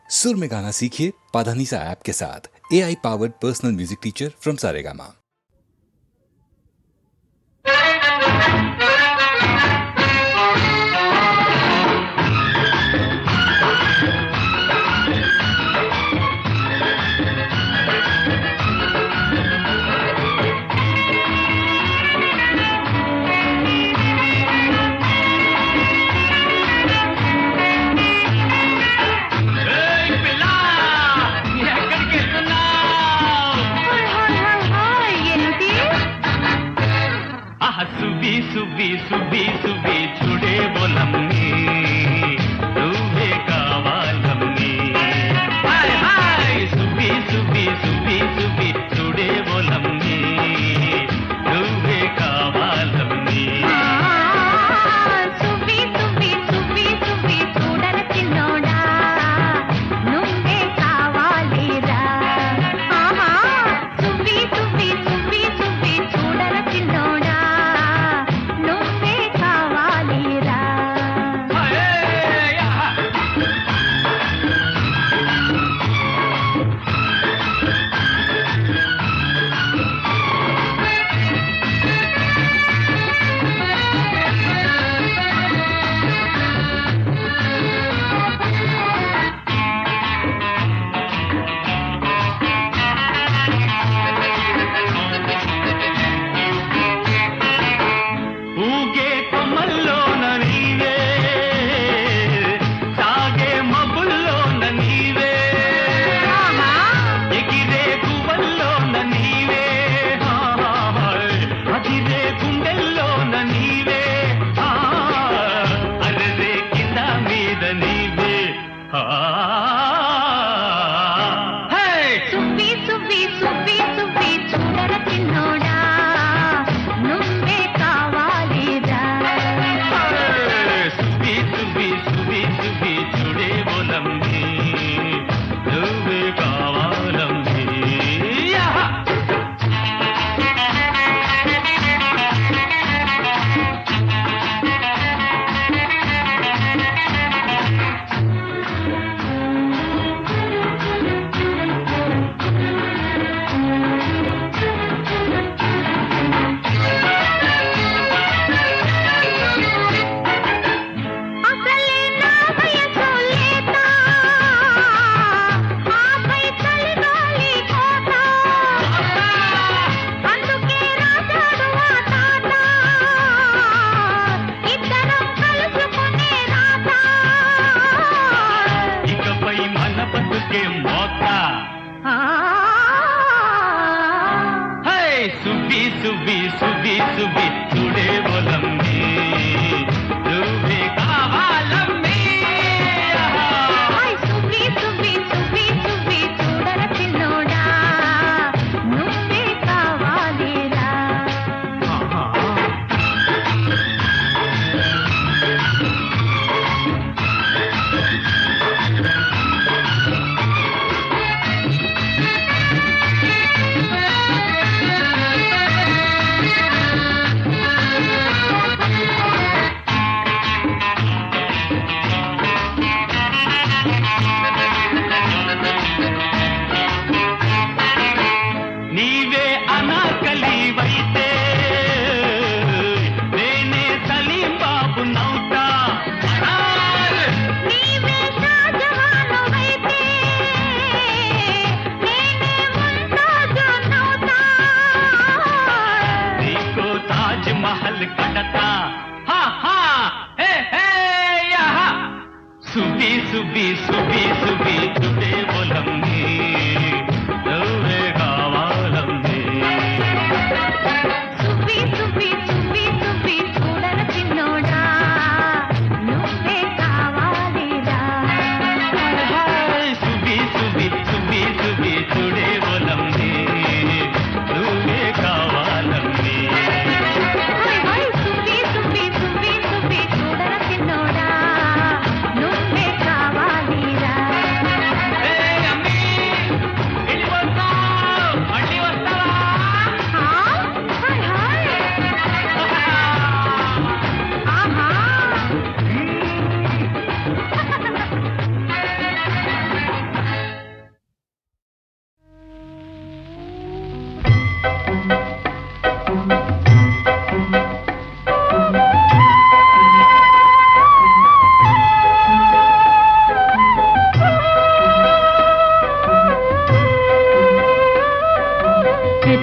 सुर में गाना सीखिए पाधानीसा ऐप के साथ। AI powered personal music teacher from Saregama. సుబి సుబి సుబి సుబి చూడే బోలమ్మి నువ్వే కావాలమ్మి హాయ్ హాయ్ సుబి సుబి సుబి సుబి చూడే బోలమ్మి నువ్వే కావాలమ్మి సుబి సుబి సుబి సుబి చూడల చిన్నోడా నువ్వే కావాలిరా ఆహా సుబి సుబి సుబి సుబి చూడల చిన్నోడా సుబ్బి సుబ్బి సుబ్బి సుబ్బి చూడర చిన్నోడా నువ్వే కావాలిరా సుబి సుబి సుబి సుబి చూడే బోలమ్మి నువ్వే కావాలమ్మి సుబి సుబి సుబి సుబి చూడే బోలమ్మి నువ్వే కావాలమ్మి సుబ్బి సుబ్బి సుబ్బి సుబ్బి చూడర చిన్నోడా నువ్వే కావాలిరా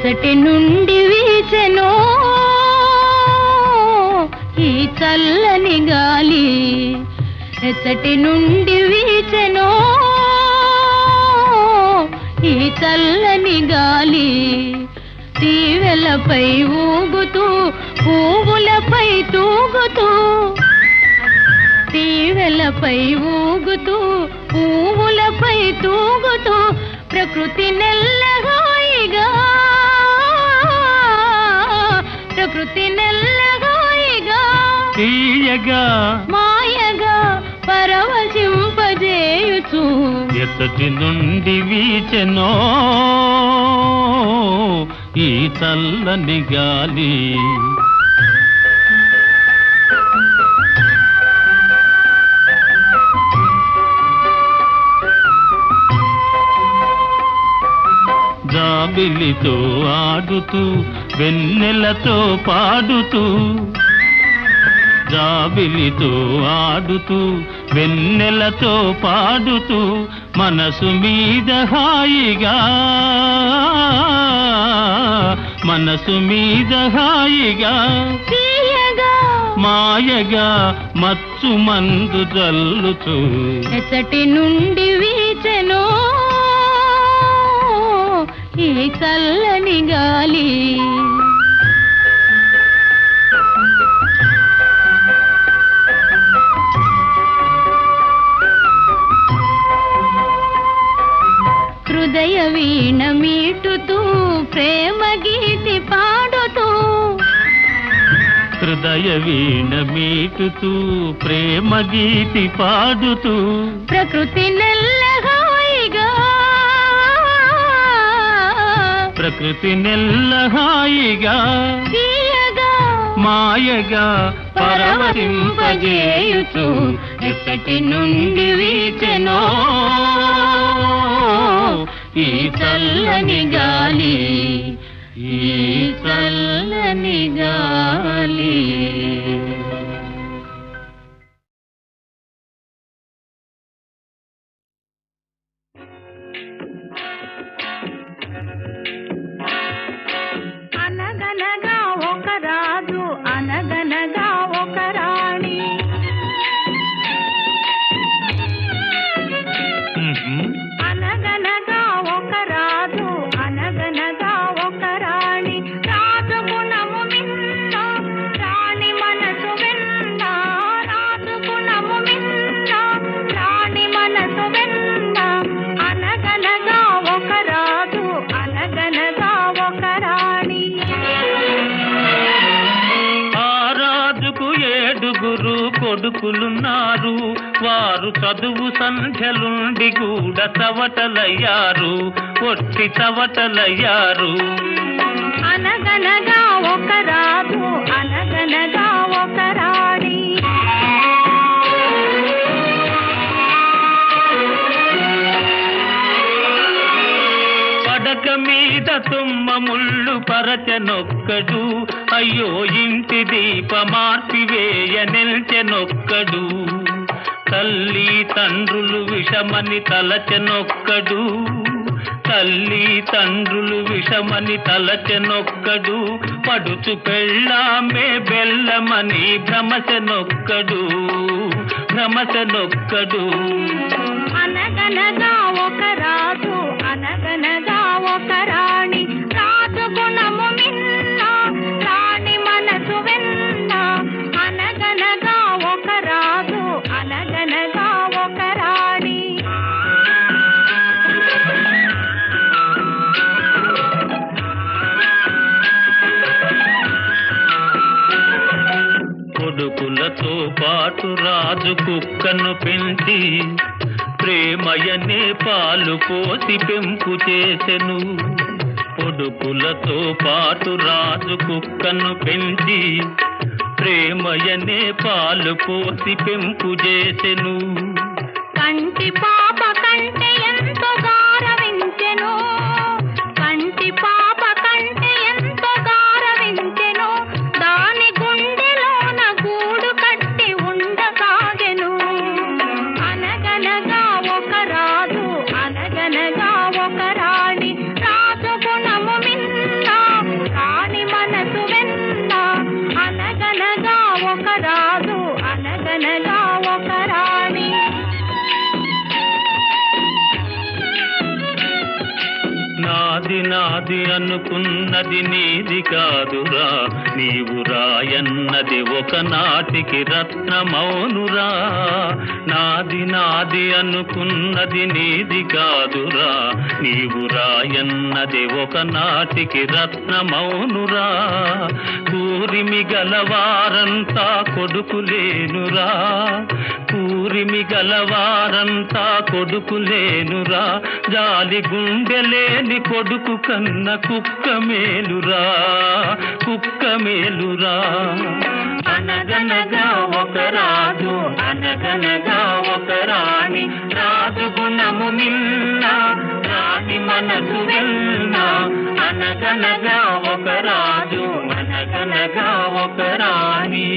ఎసటి నుండి వీచెనో ఈ చల్లని గాలి, ఎసటి నుండి వీచెనో ఈ చల్లని గాలి, తీవెలపై ఊగుతూ పువ్వులపై తూగుతూ, తీవెలపై ఊగుతూ పువ్వులపై తూగుతూ, ప్రకృతి నెల్లగాయిగా, ప్రకృతి నెల్లగాయిగా తీయగా మాయగా పరవశింపజేయుచు, ఎసటి నుండి వీచెనో ఈ చల్లని గాలి. జాబిలితో ఆడుతూ వెన్నెలతో పాడుతూ, జాబిలితో ఆడుతూ వెన్నెలతో పాడుతూ, మనసు మీద హాయిగా, మనసు మీద హాయిగా తీయగా మాయగా మచ్చు మందు జల్లుతూ, ఎసటి నుండి వీచెనో ఈ చల్లని గాలి. హృదయ వీణ మీటుతూ ప్రేమ గీతి పాడుతూ, హృదయ వీణ మీటుతూ ప్రేమ గీతి పాడుతూ, ప్రకృతి నెల్లగాయిగా, ప్రకృతి నెల్లహాయిగా తీయగా మాయగా పరవశింపజేయుచు, ఎసటి నుండి వీచెనో ఈ చల్లని గాలి, ఈ చల్లని గాలి. అనగనగా ఒక రాజు, అనగనగా ఒక రాణి, అనగనగా ఒక రాజు, అనగనగా ఒక రాణి, రాజు గుణము మిన్న రాణి మనసు వెన్న, రాజు గుణము మిన్న రాణి మనసు వెన్న, అనగనగా ఒక రాజు, అనగనగా ఒక రాణి. ఆ రాజుకు 7 కొడుకులున్నారు, వారు చదువు సంధ్యలుండి కూడా చవటలయ్యారు, ఒట్టి చవటలయ్యారు. అనగనగా ఒక రాజు, అనగనగా ఒక రాణి. పడక మీద తుమ్మ ముళ్ళు పరచనొక్కడు, అయ్యో ఇంటి దీపమార్పివేయ నిల్చెనొక్కడు, తల్లి తండ్రులు విషమని తలచెనొక్కడు, తల్లి తండ్రులు విషమని తలచెనొక్కడు, పడుచు పెళ్ళామే బెల్లమని భ్రమచెనొక్కడు, భ్రమచెనొక్కడు. అనగనగా ఒక రాజు, అనగనగా ఒక రాణి, రాజు గుణము మిన్న రాణి మనసు వెన్న, అనగనగా ఒక రాజు, అనగనగా ఒక రాణి. కొడుకులతో పాటు రాజు కుక్కను పెంచి, ప్రేమయనే పాలు పోసి పెంపు చేసెను. కొడుకులతో పాటు రాజు కుక్కను పెంచి, ప్రేమయనే పాలు పోసి పెంపు చేసెను. కంటి పాప కంటే ఎంతో గారవించెను, కంటి పాప కంటే ఎంతో గారవించెను, దాని గుండెలోన గూడు కట్టి ఉండసాగెను. అనగనగా ఒక రాజు, అనగనగా ఒక రాణి, రాజు గుణము మిన్న నాది నాది అనుకున్నది నీది కాదురా, నీవు రాయన్నది ఒకనాటికి రత్నమౌనురా. నాది నాది అనుకున్నది నీది కాదురా, నీవు రాయన్నది ఒకనాటికి రత్నమౌనురా. కూరిమి గలవారంతా కొడుకులేనురా, కూరిమి గలవారంతా కొడుకులేనురా. జాలి గుండెలేని కొడుకు కన్న కుక్క మేలురా, కుక్క మేలురా. అనగనగా ఒక రాజు, అనగనగా ఒక రాణి, రాజు గుణము నిన్న, రాణి మనసు వెళ్ళ. అనగనగా ఒక రాజు, అనగనగా ఒక రాణి.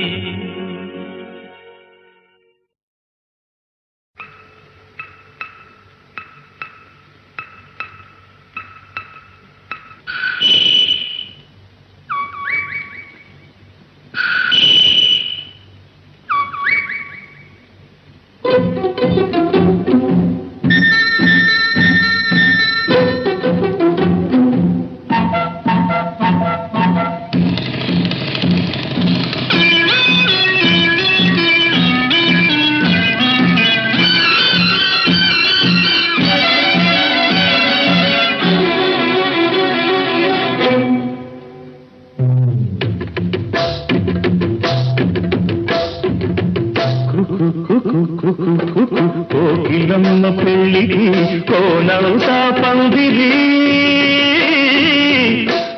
కోకిలమ్మ పెళ్ళికి కోనవుతా పందిరి,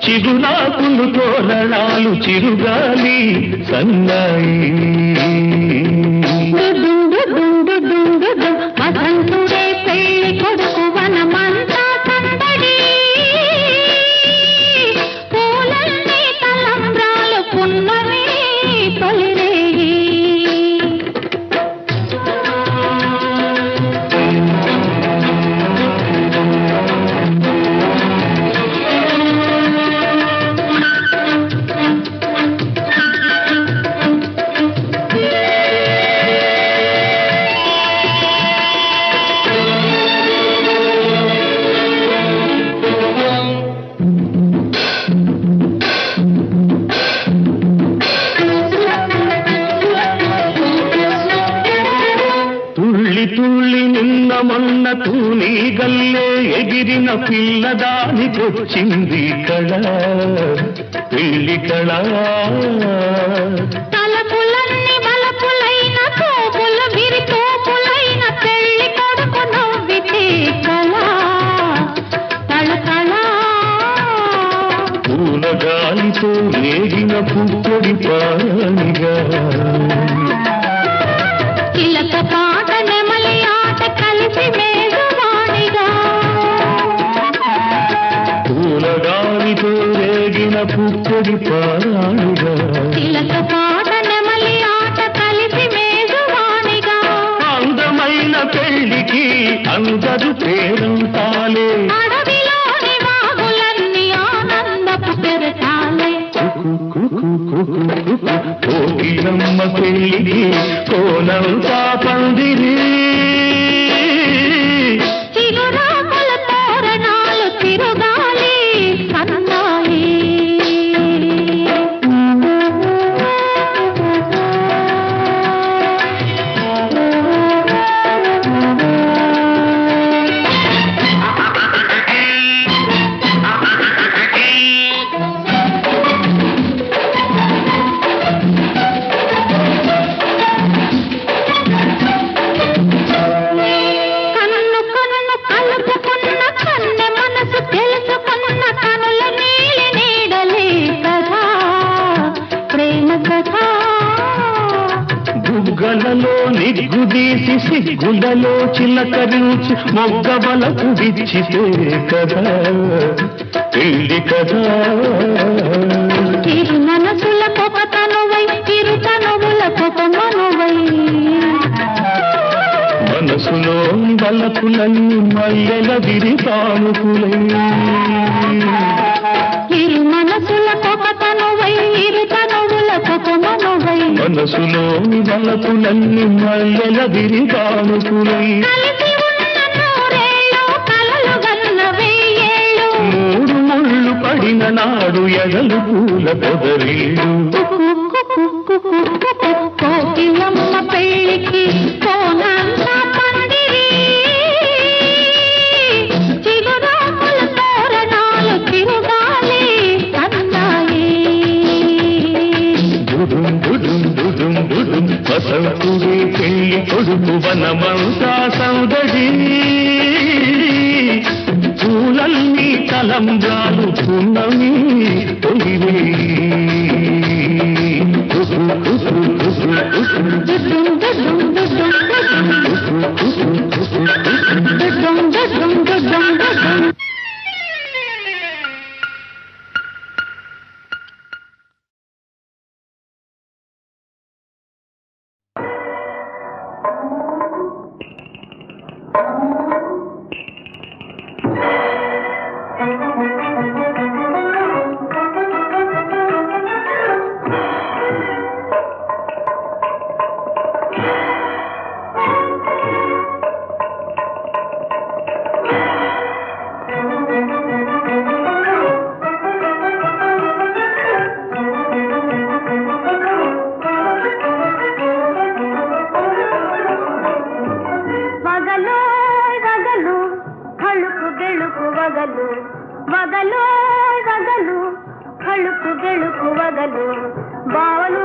చిగురాకులు తోరణాలు చిరుగాలి సన్నాయి. వసంతుడే పెళ్లి కొడుకు వనమంతా సందడి, పూలన్నీ తలంబ్రాలు పున్నమి తొలిరేయి. మొన్న తూని గల్లే ఎగిరిన పిల్లదానికొచ్చింది కళ, పెళ్లి కళ. తలపులన్నీ బలపులైన తోపుల విరి తోపులైన పెళ్లి కొడుకు నవ్వితే కళ, కళ. పూల గాలితో రేగిన పుప్పొడి పానిగా, చిలక పాట నెమలి ఆట కలిసి మేఘవాణిగా. పూల గాలితో రేగిన పుప్పొడి పానిగా, చిలక పాట నెమలి ఆట కలిసి మేఘవాణిగా. అందమైన పెళ్లికి అందరు పేరంతాలే, అడవిలోని వాగులన్నీ ఆనందపు పెరటాలే. కోకిలమ్మ పెళ్ళికి కోనంతా పందిరి, చిగురాకుల తోరణాలు తిరుగాలి సన్నాయి. బుగ్గలలో నిగ్గుదీసి సిగ్గులలో చిలకరించి మొగ్గవలకు విచ్చితే కదా పెళ్లి కదా. చిరు మనసుల పొగతనువై చిరు తనువుల పొగమనువై, మనసులో బలపులన్నీ మల్లెల విరితానుకులై. చిరు మనసుల పొగతనువై ఇరు తనువుల పొగమనువై, మనసులో బలపులన్నీ మల్లెల విరితానుకులై. కలిసి ఉన్న నూరేళ్ళు కలలు గన్న వెయ్యేళ్ళు, ఎదలు ఎదలు పూల పొదరిల్లు. కోకిలమ్మ పెళ్ళికి కోనంతా పందిరి, చిగురాకుల తోరణాలు తిరుగాలి అన్నాయి. దుడుం దుడుం దుడుం దుడుం వసంతుడి పెళ్లి కొడుకు వనమంతా సౌదడి. పూలన్నీ తలంబ్రాలు పున్నమి తొలివే. వగలు వగలు కళుకు గెలుకు వగలు, బావలు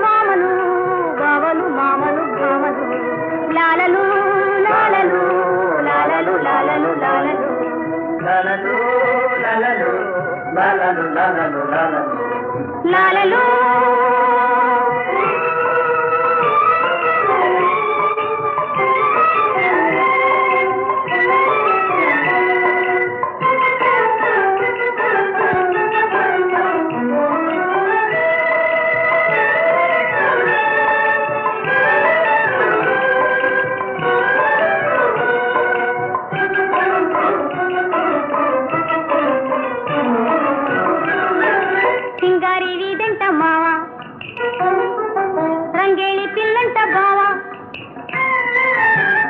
మామలు బావలు మామలు భామలు, లాలలు లాలలు లాలలు లాలలు లాలలు లాలలు లాలలు లాలలు లాలలు లాలలు లాలలు.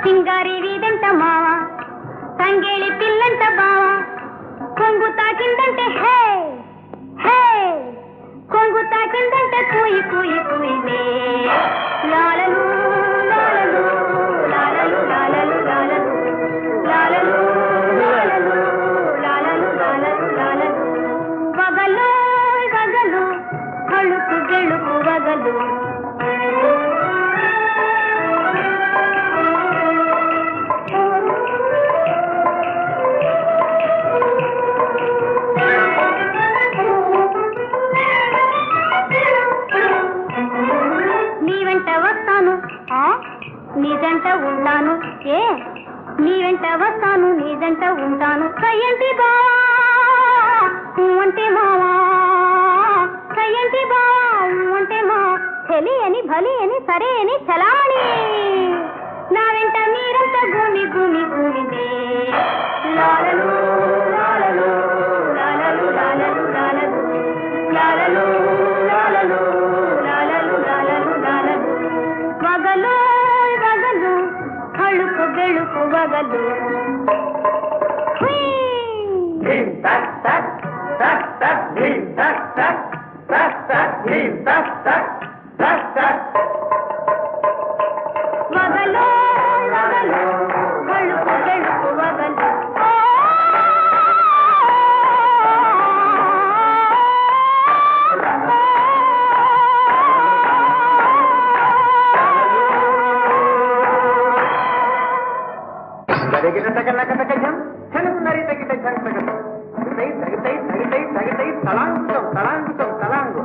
సింగారి వీధంట మావ, తంగేళి పిల్లంట బావ, కొంగు తాకిందంటే హే హే, కొంగు తాకిందంటే కూయి కూయి కూయినే. లాలలు లాలలు లాలలు లాలలు లాలలు లాలలు లాలలు లాలలు లాలలు లాలలు. వగలు వగలు కళుకు గెలుకు వగలు, నీదంట ఉంటాను ఏ, నీ వెంట వస్తాను నీదంట ఉంటాను. కయ్యంటి బావా అంటే మావా, కయ్యంటి బావా అంటే మా, చెలి అని భలి అని సరే అని చలామణి. నా వెంట మీరంతా భూమి భూమి భూమిదే. లాలలు లాలలు లాలలు లాలలు లాలలు లాలలు లాలలు లాలలు లాలలు లాలలు. వగలు వగలు కళుకు గెలుకు వగలు. వగలు వగలు కళుకు గెలుకు వగలు.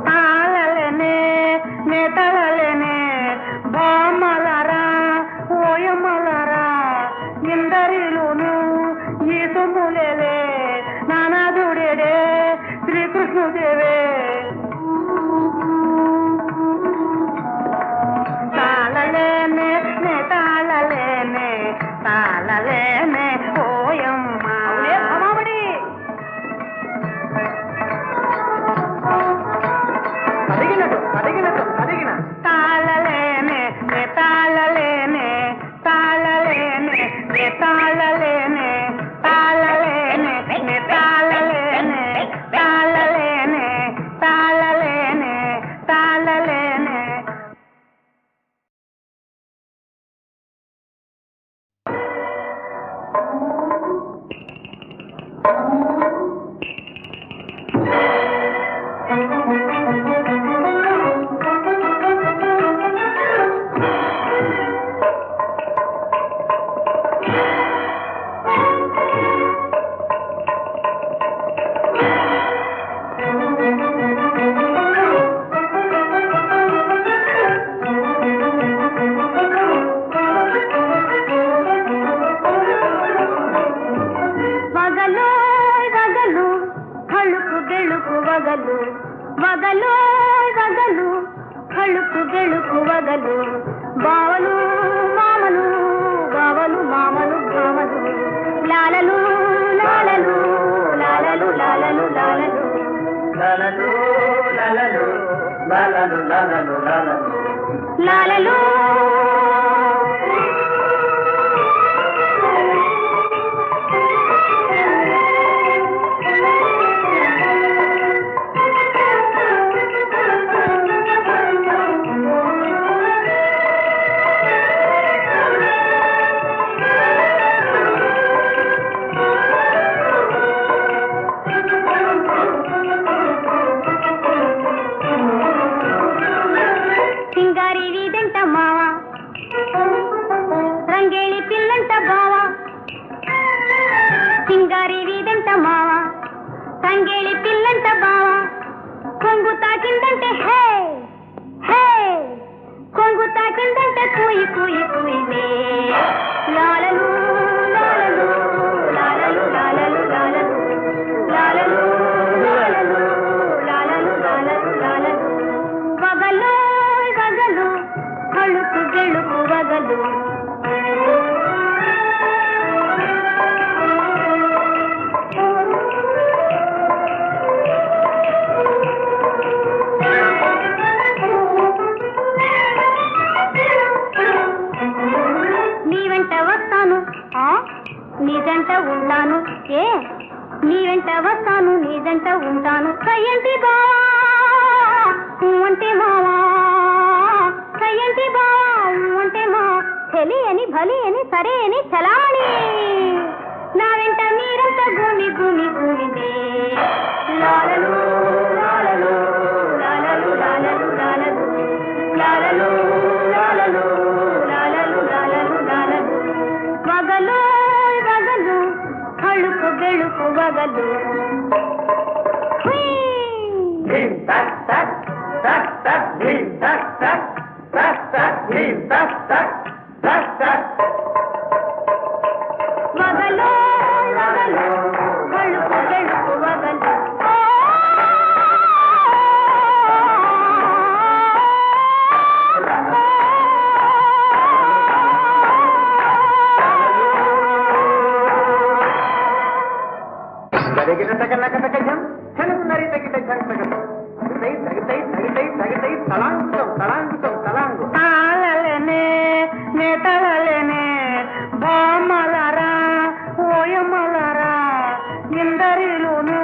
తాళలేనే నేతలలేనే బామలరా ఓయమలరా, ఇందరిలోను ఈ సొమ్ములేలే నానాదుడేడే శ్రీకృష్ణుదేవే. తాళలేనే నేతాళలేనే తాళలేనే ఓయమ్మ. తాళలేనే తాళలేనే తాళలేనే తాళలేనే తాళలేనే తాళలేనే తాళలేనే వగలు వగలు కళుకు గెలుకు వగలు బావలు మామలు బావలు మామలు భామలు లాలలు లాలలు లాలలు లాలలు లాలలు లాలలు లాలలు లాలలు లాలలు లాలలు లాలలు సింగారి వీధంట మావా తంగేళి పిల్లంట బావా కొంగు తాకిందంటే హే హే కొంగు తాకిందంటే కూయి కూయి కూయినే లాలలు లాలలు లాలలు లాలలు లాలలు లాలలు లాలలు లాలలు లాలలు లాలలు వగలు వగలు కళుకు గెలుకు వగలు నీదంట ఉంటాను ఏ నీ వెంట వస్తాను నీదంట ఉంటాను కయ్యంటి బావా అంటే మావా కయ్యంటి బావా అంటే మా చెలి అని భలి అని సరే అని చలామణి నా వెంట మీరంతా భూమి భూమి భూమిదే లాలలు లాలలు లాలలు లాలలు లాలలు లాలలు లాలలు లాలలు లాలలు లాలలు వగలు కళుకు గెలుకు వగలు వగలు వగలు కళుకు గెలుకు వగలు తాళలేనే నేతలలేనే బామలరా ఓయమలరా ఇందరిలోను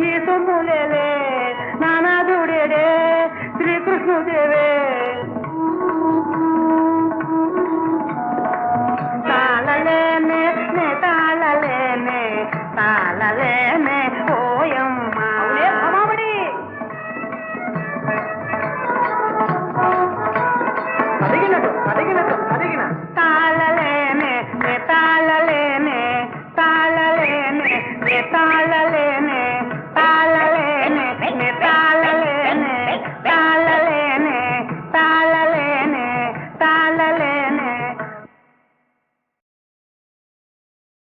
ఈ సొమ్ములేలే నానాదుడేడే శ్రీకృష్ణుదేవే తాళలేనే నేతాళలేనే తాళలేనే ఓయం